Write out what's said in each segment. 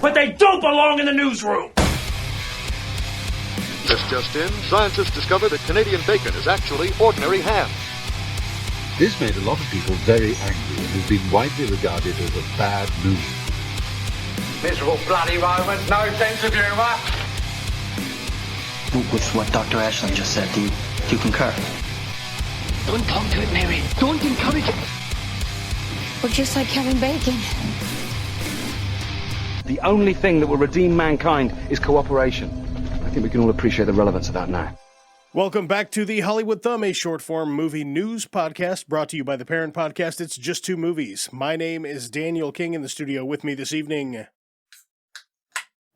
but they don't belong in the newsroom. Just in, scientists discovered that Canadian bacon is actually ordinary ham. This made a lot of people very angry and has been widely regarded as a bad movie. Miserable bloody Romans, no sense of humour. With what Dr. Ashland just said, do you concur? Don't talk to it, Mary. Don't encourage it. We're just like Kevin Bacon. The only thing that will redeem mankind is cooperation. I think we can all appreciate the relevance of that now. Welcome back to the Hollywood Thumb, a short-form movie news podcast brought to you by the parent podcast, It's Just Two Movies. My name is Daniel King. In the studio with me this evening,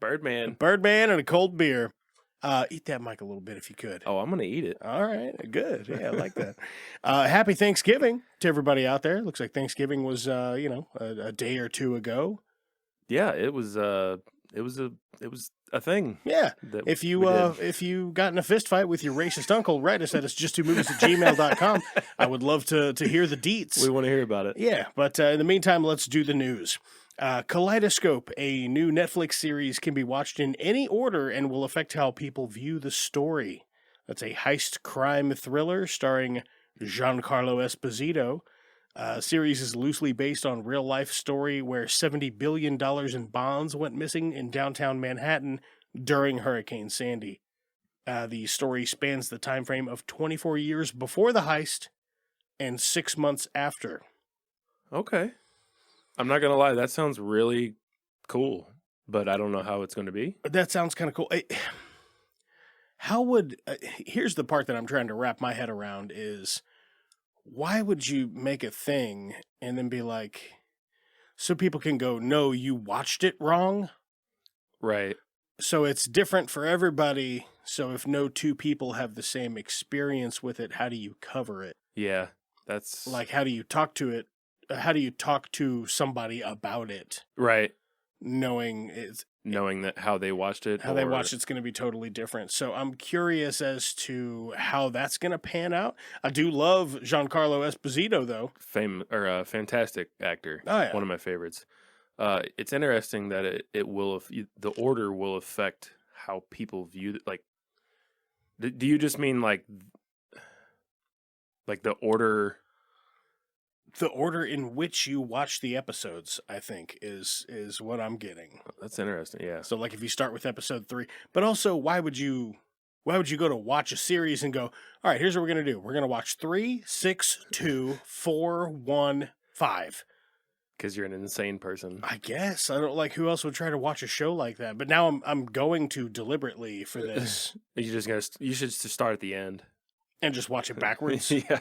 Birdman and a cold beer. Eat that mic a little bit if you could. Oh, I'm going to eat it. All right, good. Yeah, I like that. Happy Thanksgiving to everybody out there. Looks like Thanksgiving was, a day or two ago. Yeah, it was a thing. Yeah. If you got in a fist fight with your racist uncle, write us at itsjusttwomovies@gmail.com. I would love to hear the deets. We want to hear about it. Yeah, but in the meantime, let's do the news. Kaleidoscope, a new Netflix series, can be watched in any order and will affect how people view the story. That's a heist crime thriller starring Giancarlo Esposito. Series is loosely based on real-life story where $70 billion in bonds went missing in downtown Manhattan during Hurricane Sandy. The story spans the time frame of 24 years before the heist and 6 months after. Okay. I'm not going to lie, that sounds really cool, but I don't know how it's going to be. That sounds kind of cool. Here's the part that I'm trying to wrap my head around is, why would you make a thing and then be like, so people can go, no, you watched it wrong? Right. So it's different for everybody. So if no two people have the same experience with it, how do you cover it? Yeah, that's... Like, how do you talk to it? How do you talk to somebody about it? Right. Knowing that how they watched it. How they watched it's going to be totally different. So I'm curious as to how that's going to pan out. I do love Giancarlo Esposito, though. Fantastic actor. Oh, yeah. One of my favorites. It's interesting that the order will affect how people view, like, do you just mean like the order? The order in which you watch the episodes, I think, is what I'm getting. That's interesting, yeah. So, like, if you start with episode 3, but also, why would you go to watch a series and go, all right, here's what we're going to do. We're going to watch 3, 6, 2, 4, 1, 5. Because you're an insane person. I guess. I don't like who else would try to watch a show like that. But now I'm going to deliberately for this. You should just start at the end. And just watch it backwards? Yeah.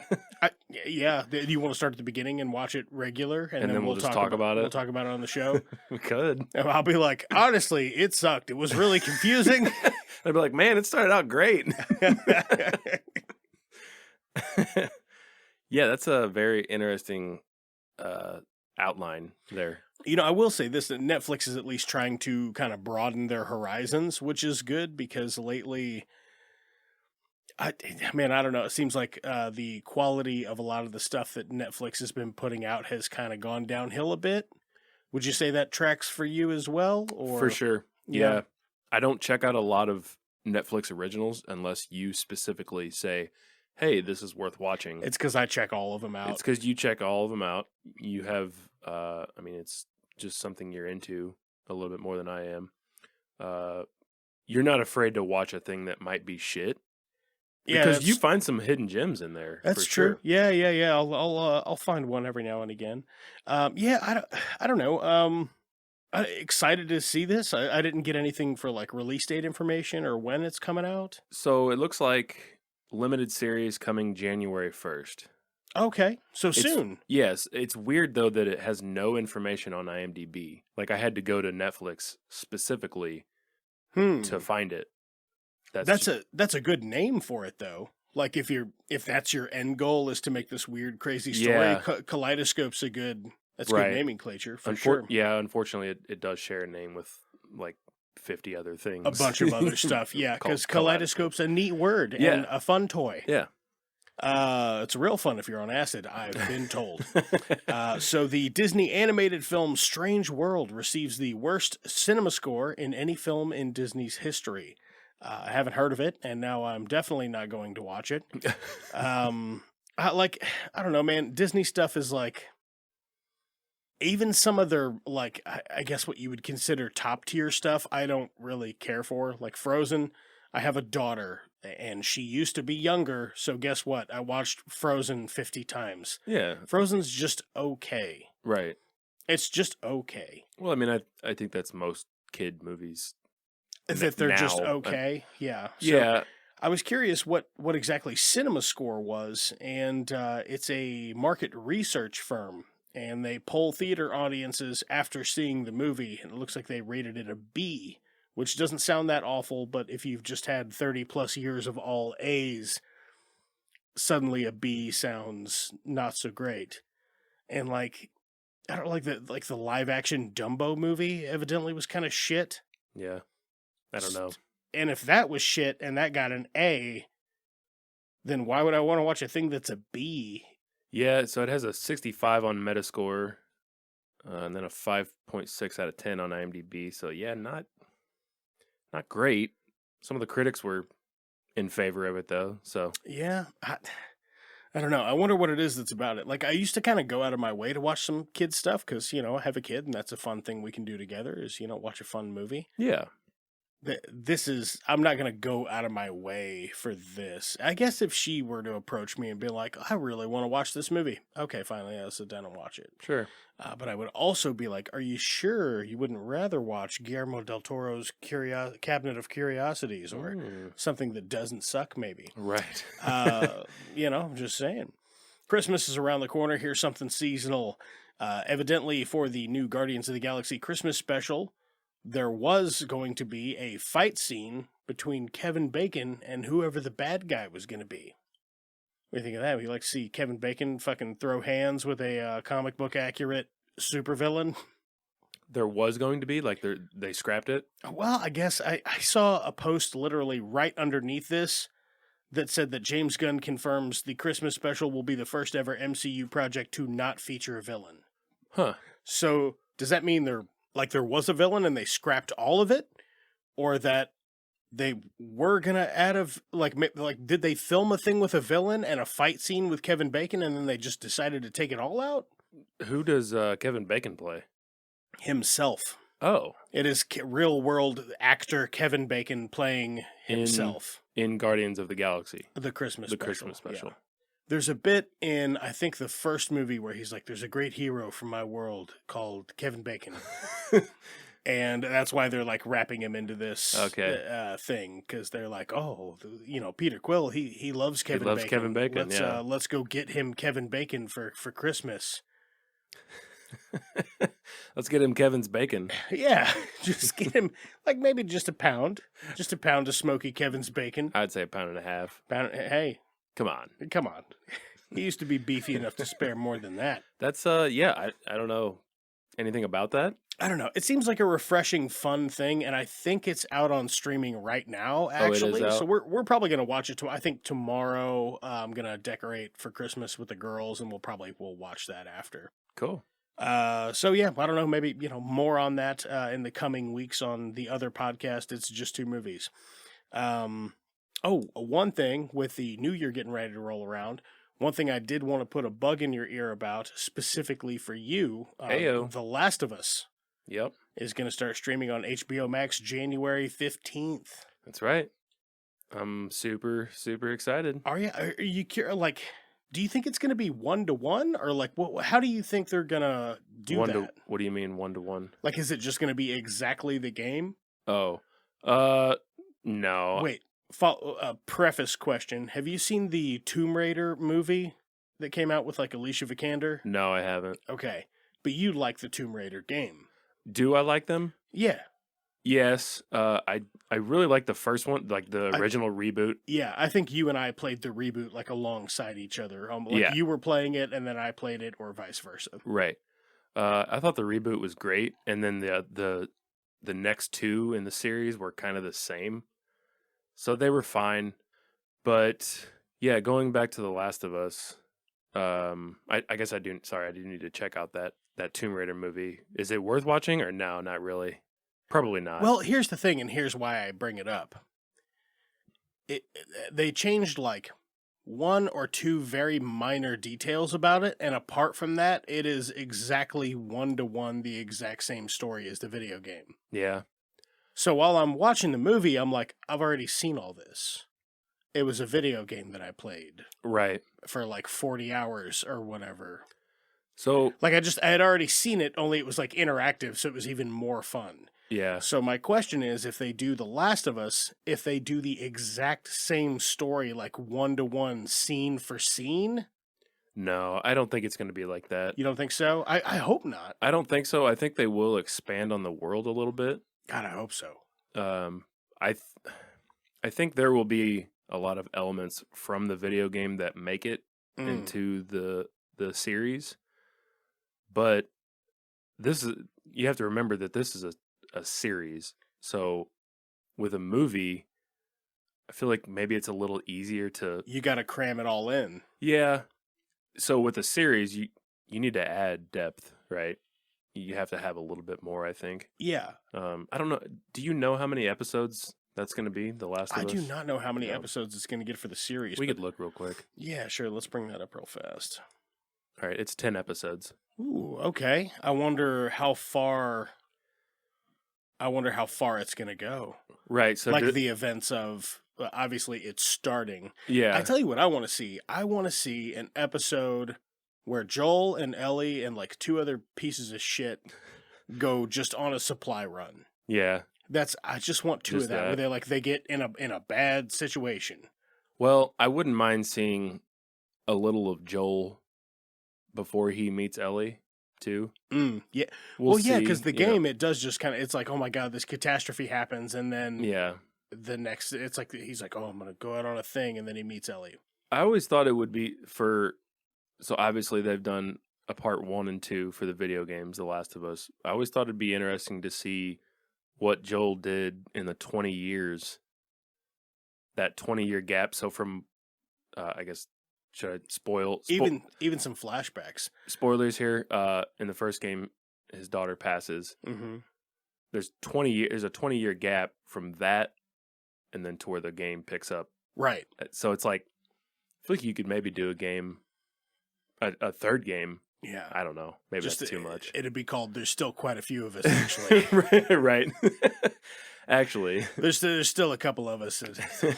Do you want to start at the beginning and watch it regular? And then we'll just talk about it? We'll talk about it on the show? We could. And I'll be like, honestly, it sucked. It was really confusing. I'd be like, man, it started out great. Yeah, that's a very interesting outline there. You know, I will say this, that Netflix is at least trying to kind of broaden their horizons, which is good because lately... I don't know. It seems like the quality of a lot of the stuff that Netflix has been putting out has kind of gone downhill a bit. Would you say that tracks for you as well? Or for sure. Yeah. I don't check out a lot of Netflix originals unless you specifically say, hey, this is worth watching. It's because I check all of them out. It's because you check all of them out. You have, it's just something you're into a little bit more than I am. You're not afraid to watch a thing that might be shit. Because you find some hidden gems in there. That's true. Sure. Yeah. I'll find one every now and again. I don't know. I'm excited to see this. I didn't get anything for like release date information or when it's coming out. So it looks like limited series coming January 1st. Okay, so soon. Yes, it's weird though that it has no information on IMDb. Like I had to go to Netflix specifically to find it. That's a good name for it though. Like if that's your end goal is to make this weird crazy story, Kaleidoscope's good nomenclature for sure. Yeah, unfortunately it does share a name with like 50 other things. A bunch of other stuff. Yeah, because Kaleidoscope's a neat word and a fun toy. Yeah. It's real fun if you're on acid, I've been told. So the Disney animated film Strange World receives the worst cinema score in any film in Disney's history. I haven't heard of it, and now I'm definitely not going to watch it. I don't know, man. Disney stuff is like, even some of their, like, I guess what you would consider top tier stuff, I don't really care for. Like Frozen, I have a daughter, and she used to be younger, so guess what? I watched Frozen 50 times. Yeah. Frozen's just okay. Right. It's just okay. Well, I mean, I think that's most kid movies. That they're just now. okay. Yeah. So Yeah. I was curious what exactly Cinema Score was, and it's a market research firm, and they poll theater audiences after seeing the movie, and it looks like they rated it a B, which doesn't sound that awful, but if you've just had 30 plus years of all A's, suddenly a B sounds not so great. And like, I don't like the live action Dumbo movie evidently was kind of shit. Yeah. I don't know. And if that was shit and that got an A, then why would I want to watch a thing that's a B? Yeah, so it has a 65 on Metascore, and then a 5.6 out of 10 on IMDb. So yeah, not great. Some of the critics were in favor of it though. So yeah, I don't know. I wonder what it is that's about it. Like, I used to kind of go out of my way to watch some kid stuff because, you know, I have a kid and that's a fun thing we can do together is, you know, watch a fun movie. yeah, I'm not going to go out of my way for this. I guess if she were to approach me and be like, I really want to watch this movie. Okay, finally, I'll sit down and watch it. sure. But I would also be like, are you sure you wouldn't rather watch Guillermo del Toro's Cabinet of Curiosities or something that doesn't suck, maybe? Right. You know, I'm just saying. Christmas is around the corner. Here's something seasonal. Evidently, for the new Guardians of the Galaxy Christmas special, there was going to be a fight scene between Kevin Bacon and whoever the bad guy was going to be. What do you think of that? Would you like to see Kevin Bacon fucking throw hands with a comic book accurate supervillain? There was going to be, like, they scrapped it? Well, I guess I saw a post literally right underneath this that said that James Gunn confirms the Christmas special will be the first ever MCU project to not feature a villain. Huh. So does that mean there was a villain and they scrapped all of it? Or that they were going to add did they film a thing with a villain and a fight scene with Kevin Bacon and then they just decided to take it all out? Who does Kevin Bacon play? Himself. Oh. It is real world actor Kevin Bacon playing himself. In Guardians of the Galaxy. The Christmas special. Yeah. There's a bit in, I think, the first movie where he's like, there's a great hero from my world called Kevin Bacon. And that's why they're like wrapping him into this thing. Because they're like, oh, you know, Peter Quill, he loves Kevin Bacon. Kevin Bacon, Let's go get him Kevin Bacon for Christmas. Let's get him Kevin's bacon. Yeah, just get him, like, maybe just a pound of smoky Kevin's bacon. I'd say 1.5 pounds. Hey. Come on. He used to be beefy enough to spare more than that. That's, I don't know anything about that. I don't know. It seems like a refreshing, fun thing, and I think it's out on streaming right now, actually. Oh, it is out? So we're probably going to watch it. I think tomorrow I'm going to decorate for Christmas with the girls, and we'll watch that after. Cool. So yeah, I don't know, maybe, you know, more on that in the coming weeks on the other podcast. It's just 2 movies. One thing with the new year getting ready to roll around, one thing I did want to put a bug in your ear about, specifically for you, The Last of Us. Yep. Is going to start streaming on HBO Max January 15th. That's right. I'm super, super excited. Are you curious? Like, do you think it's going to be 1-to-1, or like, how do you think they're going to do that? What do you mean 1-to-1? Like, is it just going to be exactly the game? Oh, no. Wait, preface question. Have you seen the Tomb Raider movie that came out with like Alicia Vikander? No, I haven't. Okay. But you like the Tomb Raider game. Do I like them? Yeah. Yes. I really like the first one, like the original reboot. Yeah, I think you and I played the reboot like alongside each other. You were playing it and then I played it, or vice versa. Right. I thought the reboot was great, and then the next 2 in the series were kind of the same. So they were fine. But Yeah, going back to The Last of Us, I guess I do. Sorry, I do need to check out that Tomb Raider movie. Is it worth watching or no? Not really. Probably not. Well, here's the thing, and here's why I bring it up. They changed like one or two very minor details about it, and apart from that, it is exactly 1-to-1 the exact same story as the video game. Yeah. So while I'm watching the movie, I'm like, I've already seen all this. It was a video game that I played. Right. For like 40 hours or whatever. So, like I had already seen it, only it was like interactive, so it was even more fun. yeah. So my question is, if they do The Last of Us, if they do the exact same story, like 1-to-1 scene for scene? No, I don't think it's going to be like that. You don't think so? I hope not. I don't think so. I think they will expand on the world a little bit. God, I hope so. I think there will be a lot of elements from the video game that make it into the series. But you have to remember that this is a series. So with a movie, I feel like maybe it's a little easier to... You got to cram it all in. Yeah. So with a series, you need to add depth, right? You have to have a little bit more, I think. Yeah. I don't know. Do you know how many episodes that's going to be, The Last of Us? I do not know how many episodes it's going to get for the series. We could look real quick. Yeah, sure. Let's bring that up real fast. All right, it's 10 episodes. Ooh, okay. I wonder how far it's going to go. Right. So like the events of, obviously it's starting. Yeah. I tell you what I want to see. I want to see an episode where Joel and Ellie and like two other pieces of shit go just on a supply run. Yeah. I just want two of that where they get in a bad situation. Well, I wouldn't mind seeing a little of Joel before he meets Ellie too. Yeah. We'll yeah, see, because the game, it does just kind of, it's like, oh my God, this catastrophe happens. And then the next, it's like, he's like, oh, I'm going to go out on a thing. And then he meets Ellie. I always thought it would be so obviously they've done a part 1 and 2 for the video games, The Last of Us. I always thought it'd be interesting to see what Joel did in the 20 years, that 20-year gap. So from, I guess, should I spoil? Even some flashbacks. Spoilers here. In the first game, his daughter passes. Mm-hmm. There's a 20-year gap from that, and then to where the game picks up. Right. So it's like, I feel like you could maybe do a third game. Yeah. I don't know. Maybe that's too much. It'd be called There's Still Quite a Few of Us, actually. Right. Actually. There's still a couple of us.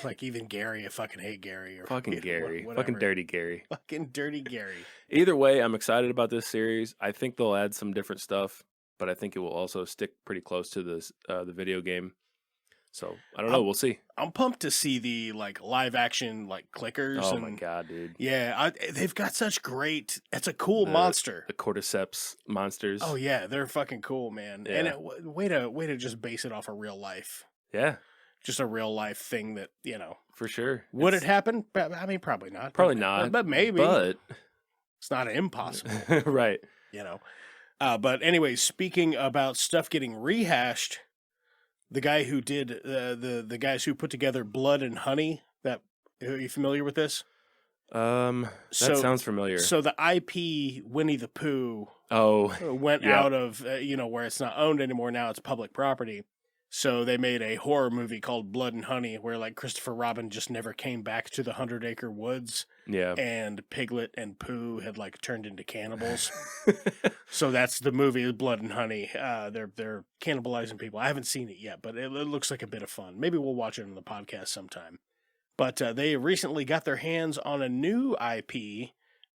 Like even Gary. I fucking hate Gary. Or fucking Gary. Whatever. Fucking dirty Gary. Fucking dirty Gary. Either way, I'm excited about this series. I think they'll add some different stuff, but I think it will also stick pretty close to this the video game. So I don't know. We'll see. I'm pumped to see the like live action like clickers. Oh my God, dude! Yeah, they've got such great. It's a cool monster. The cordyceps monsters. Oh yeah, they're fucking cool, man. Yeah. And way to just base it off of real life. Yeah, just a real life thing that for sure. Would it happen? I mean, probably not. Probably not. But maybe. But it's not impossible, right? But anyway, speaking about stuff getting rehashed. The guy who did the guys who put together Blood and Honey. Are you familiar with this? That sounds familiar. So the IP Winnie the Pooh went out of where it's not owned anymore. Now it's public property. So they made a horror movie called Blood and Honey, where like Christopher Robin just never came back to the 100-acre woods. Yeah, and Piglet and Pooh had like turned into cannibals. So that's the movie, Blood and Honey. They're cannibalizing people. I haven't seen it yet, but it looks like a bit of fun. Maybe we'll watch it on the podcast sometime. But they recently got their hands on a new IP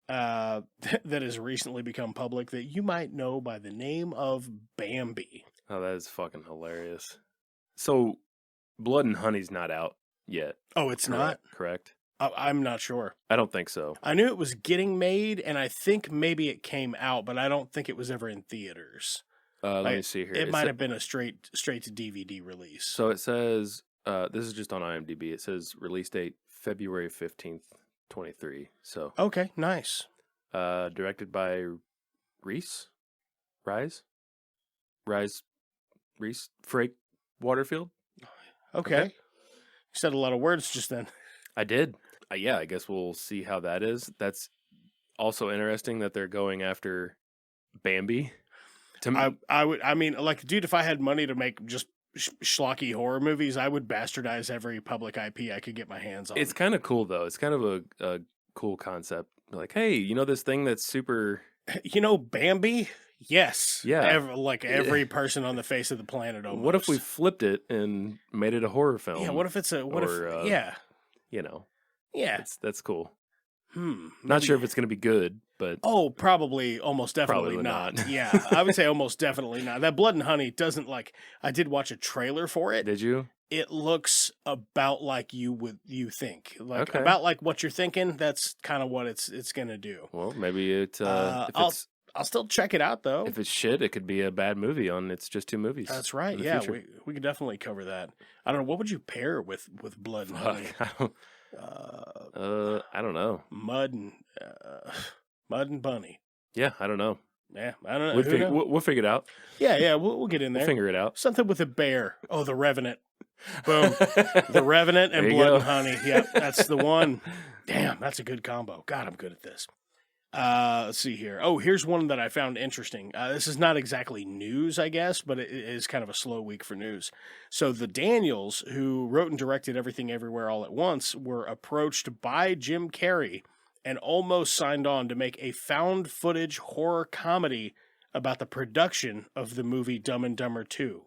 that has recently become public that you might know by the name of Bambi. Oh, that is fucking hilarious. So, Blood and Honey's not out yet. Oh, it's not? Correct. I'm not sure. I don't think so. I knew it was getting made, and I think maybe it came out, but I don't think it was ever in theaters. Let me see here. It might have been a straight to DVD release. So it says, this is just on IMDb. It says release date February 15th, 23. So okay, nice. Directed by Reese Frake Waterfield. Okay. You said a lot of words just then. I did. Yeah, I guess we'll see how that is. That's also interesting that they're going after Bambi. I mean, like, dude, if I had money to make just schlocky horror movies, I would bastardize every public IP I could get my hands on. It's kind of cool, though. It's kind of a cool concept. Like, hey, you know this thing that's super... You know Bambi? Yes. Yeah. Every person on the face of the planet almost. What if we flipped it and made it a horror film? Yeah, what if it's yeah. You know. Yeah. That's cool. Maybe. Not sure if it's going to be good, but... Oh, probably, almost definitely probably not. Yeah, I would say almost definitely not. That Blood and Honey doesn't I did watch a trailer for it. Did you? It looks about like you think. Okay. About like what you're thinking, that's kind of what it's going to do. Well, maybe it... I'll still check it out, though. If it's shit, it could be a bad movie on It's Just Two Movies. That's right. Yeah, we could definitely cover that. I don't know. What would you pair with Blood and Honey? I don't know. Mud and Bunny. Yeah, I don't know. Yeah, I don't know. We'll figure it out. Yeah, we'll get in there. We'll figure it out. Something with a bear. Oh, The Revenant. Boom. The Revenant and Blood and Honey. Yep, that's the one. Damn, that's a good combo. God, I'm good at this. Let's see here. Oh, here's one that I found interesting. This is not exactly news, I guess, but it is kind of a slow week for news. So the Daniels, who wrote and directed Everything Everywhere All at Once, were approached by Jim Carrey and almost signed on to make a found footage horror comedy about the production of the movie Dumb and Dumber 2.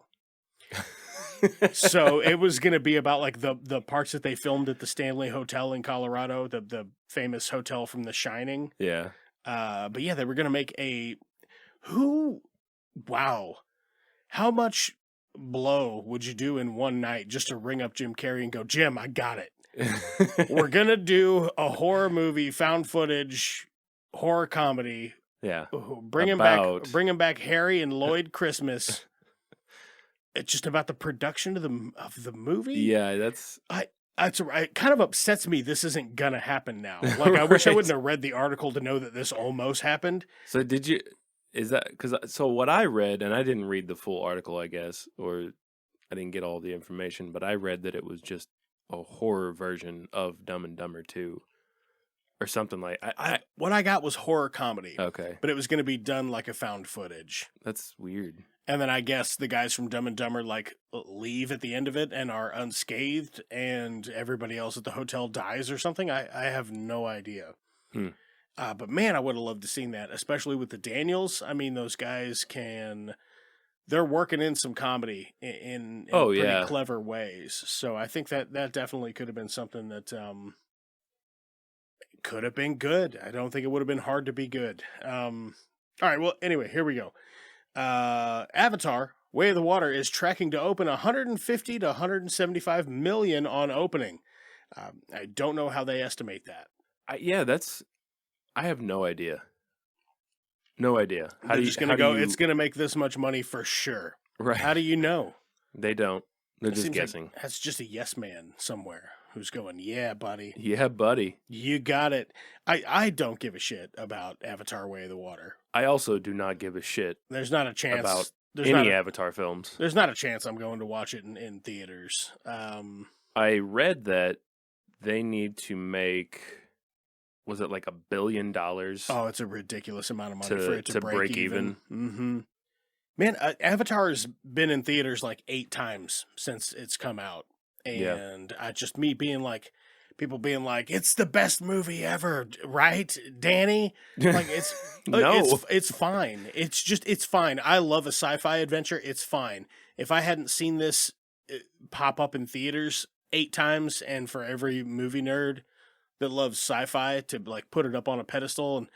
So it was going to be about like the parts that they filmed at the Stanley Hotel in Colorado, the famous hotel from The Shining. Yeah. But yeah, they were going to make wow. How much blow would you do in one night just to ring up Jim Carrey and go, Jim, I got it. We're going to do a horror movie, found footage, horror comedy. Yeah. Bring him back Harry and Lloyd Christmas. It's just about the production of the movie. Yeah, it kind of upsets me. This isn't gonna happen now. Like I wish I wouldn't have read the article to know that this almost happened. So did you? Is that because? So what I read, and I didn't read the full article, I guess, or I didn't get all the information, but I read that it was just a horror version of Dumb and Dumber 2, or something like. What I got was horror comedy. Okay, but it was going to be done like a found footage. That's weird. And then I guess the guys from Dumb and Dumber leave at the end of it and are unscathed, and everybody else at the hotel dies or something. I have no idea. But man, I would have loved to seen that, especially with the Daniels. I mean, those guys they're working in some comedy in pretty clever ways. So I think that definitely could have been something that could have been good. I don't think it would have been hard to be good. All right. Well, anyway, here we go. Avatar, Way of the Water is tracking to open 150 to 175 million on opening. I don't know how they estimate that. I have no idea. No idea. It's going to make this much money for sure. Right. How do you know? They don't. They're just guessing. Like that's just a yes man somewhere who's going, yeah, buddy. Yeah, buddy. You got it. I don't give a shit about Avatar Way of the Water. I also do not give a shit. There's not a chance about any Avatar films. There's not a chance I'm going to watch it in theaters. I read that they need to make, was it like $1 billion? Oh, it's a ridiculous amount of money for it to break even. Mm-hmm. Man, Avatar's been in theaters like 8 times since it's come out. And people being like, it's the best movie ever, right, Danny? Like it's no, it's fine. It's fine. I love a sci-fi adventure. It's fine. If I hadn't seen this pop up in theaters 8 times, and for every movie nerd that loves sci-fi to like put it up on a pedestal, and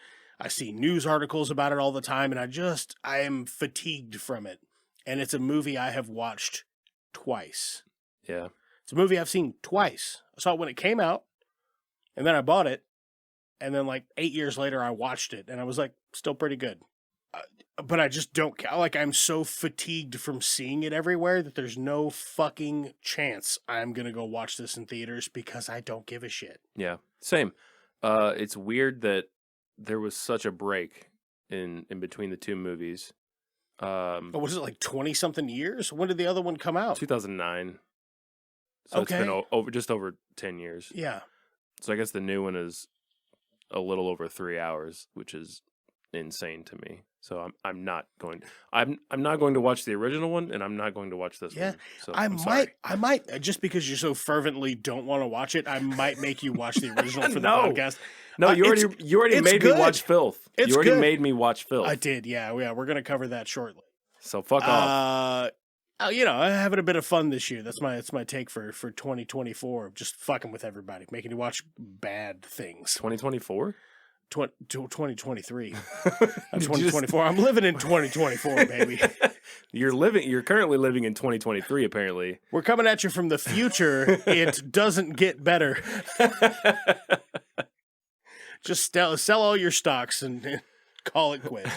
I see news articles about it all the time, and I am fatigued from it. And it's a movie I have watched twice. Yeah. It's a movie I've seen twice. I saw it when it came out, and then I bought it, and then like 8 years later I watched it, and I was like, still pretty good. But I just don't, like, I'm so fatigued from seeing it everywhere that there's no fucking chance I'm going to go watch this in theaters because I don't give a shit. Yeah, same. It's weird that there was such a break in between the two movies. But was it like 20-something years? When did the other one come out? 2009. So okay. It's been just over 10 years. Yeah. So I guess the new one is a little over 3 hours, which is insane to me. So I'm not going to watch the original one, and I'm not going to watch this one. So I might just because you so fervently don't want to watch it, I might make you watch the original for the podcast. No, you already made me watch Filth. You already made me watch Filth. I did, yeah. We're gonna cover that shortly. So fuck off. I'm having a bit of fun this year. That's my take for 2024. Just fucking with everybody, making you watch bad things. 2024. 2023. 2024. I'm living in 2024, baby. You're currently living in 2023, apparently. We're coming at you from the future. It doesn't get better. Just sell all your stocks and call it quit.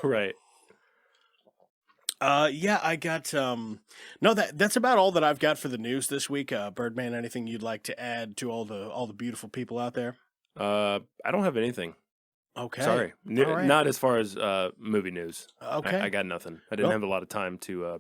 Right. Yeah, I got that's about all that I've got for the news this week. Birdman, anything you'd like to add to all the beautiful people out there? I don't have anything. Okay. Sorry. Right. Not as far as movie news. Okay. I got nothing. I didn't have a lot of time to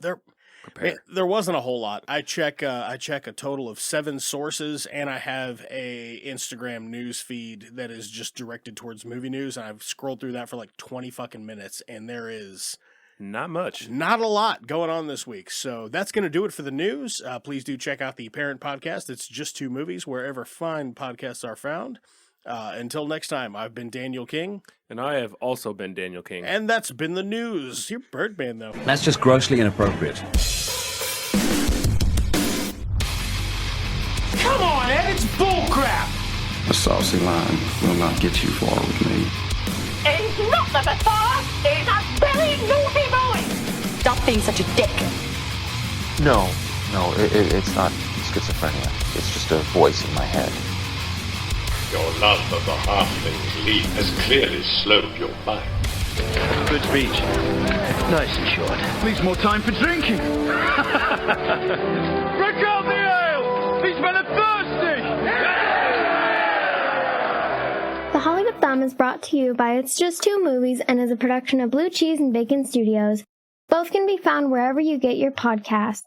prepare. There wasn't a whole lot. I check a total of 7 sources, and I have a Instagram news feed that is just directed towards movie news. And I've scrolled through that for like 20 fucking minutes, and there is not much. Not a lot going on this week. So that's going to do it for the news. Please do check out the parent podcast. It's Just Two Movies, wherever fine podcasts are found. Until next time, I've been Daniel King. And I have also been Daniel King. And that's been the news. You're Birdman, though. That's just grossly inappropriate. Come on, Ed, it's bullcrap! A saucy line will not get you far with me. He's not the Messiah! He's a very naughty boy! Stop being such a dick. No, it's not schizophrenia. It's just a voice in my head. Your love of the halfling's leap has clearly slowed your mind. Good speech. Nice and short. Leaves more time for drinking. Break out the ale! These men are thirsty! The Hollywood Thumb is brought to you by It's Just Two Movies and is a production of Blue Cheese and Bacon Studios. Both can be found wherever you get your podcasts.